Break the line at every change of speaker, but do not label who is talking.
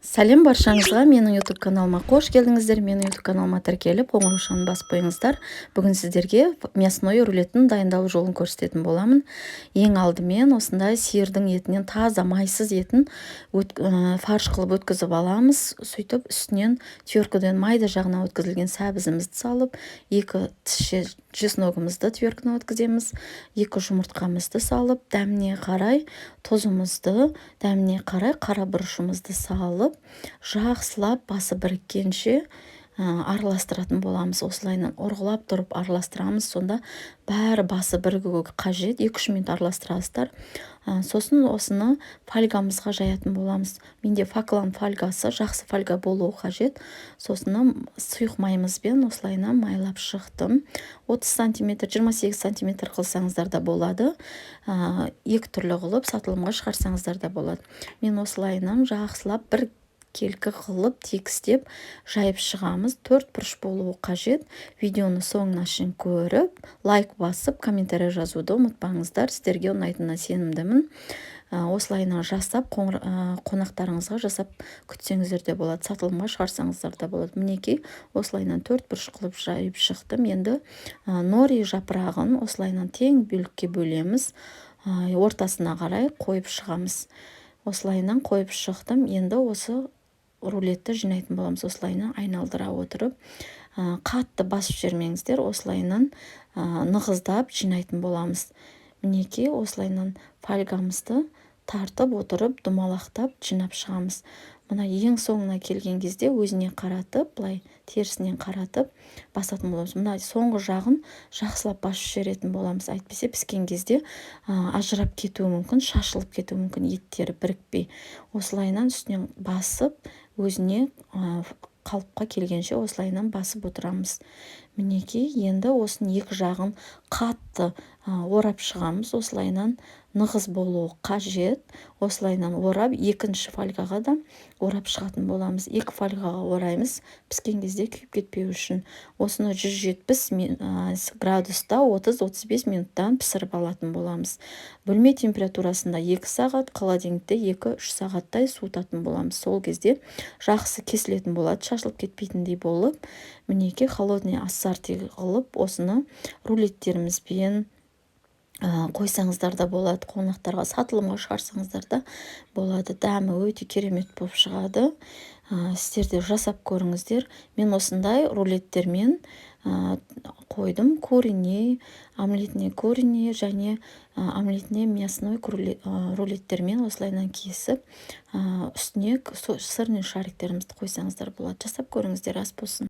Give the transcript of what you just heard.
Сәлем баршаңызға, менің YouTube каналыма қош келдіңіздер. Менің YouTube каналыма тіркеліп, қоңыраушаны басып қойыңыздар. Бүгін сіздерге мясной рулеттің дайындалу жолын көрсететін боламын. Ең алдымен осындай сиырдың етінен таза майсыз етін фарш қылып өткізіп аламыз. Сөйтіп үстінен тверкіден майды жағына өткізілген сәбізімізді салып, 2 тіс чесногымызды тверкіні өткіземіз, 2 жұмыртқамызды салып, дәміне қарай тұзымызды, дәміне қарай қара бұрышымызды салып, жақсылап басы біріккенше араластыратын боламыз. Осылайынан ұрғылап тұрып араластырамыз. Сонда бәрі басы бірігуі қажет. 2-3 минут араластырасыздар. Сосын осыны фольгамызға жаятын боламыз. Менде факлан фольгасы, жақсы фольга болуы қажет. Сосын сұйық майымызбен осылайынан майлап шықтым. 30 см, 28 см қылсаңыздар да болады. 2 түрлі қылып сатылымға шығарсаңыздар да болады. Мен осылайынан жақсылап бір келкі қылып тегістеп жайып шығамыз. 4 бұрыш болуы қажет. Видеоны соңына шейін көріп, лайк басып, комментарий жазуды ұмытпаңыздар. Сіздерге ұнайтынына сенімдімін. Осылайынан жасап, қонақтарыңызға жасап күтсеңіздер де болады. Сатылымға шығарсаңыздар да болады. Мінекей, осылайынан 4 бұрыш қылып жайып шықтым. Енді нори жапырағын осылайынан тең бөлікке бөлеміз. Ортасына қарай қойып шығамыз. Осылайынан қойып шықтым. Енді осы рулетті жинайтын боламыз. Осылайынан айналдыра отырып, қатты басып жібермеңіздер. Осылайынан нығыздап жинайтын боламыз. Мінекей, осылайынан фольгамызды тартып отырып, думалақтап жинап шығамыз. Мына ең соңына келген кезде өзіне қаратып, былай терісінен қаратып басатын боламыз. Мына соңғы жағын жақсылап басып жіберетін боламыз. Әйтпесе піскен кезде ажырап кетуі мүмкін, шашылып кетуі мүмкін, еттері бірікпей. Осылайынан үстінен басып, өзіне қалыпқа келгенше осылайынан басып отырамыз. Мінекей, енді осының 2 жағын қатты орап шығамыз. Осылайынан нығыз болуы қажет. Осылайынан орап, 2-ші фольгаға да орап шығатын боламыз. 2 фольгаға ораймыз, піскен кезде күйіп кетпеу үшін. Осыны 170 градуста 30-35 минуттан пісіріп алатын боламыз. Бөлме температурасында 2 сағат, холодильникте 2-3 сағаттай суытатын боламыз. Сол кезде жақсы кесілетін болады, шашылып кетпейтіндей болып. Мінекей, холодный ассорти қылып, осыны рулеттерімізбен қойсаңыздар да болады, қонақтарға сатылымға шығарсаңыздар да болады. Дәмі өте керемет болып шығады. Сіздер де жасап көріңіздер. Мен осындай рулеттермен қойдым. Курине, омлетіне курине және омлетіне мясной рулеттермен осылайынан кесіп, үстіне сырный шариктерімізді қойсаңыздар болады. Жасап көріңіздер, ас болсын.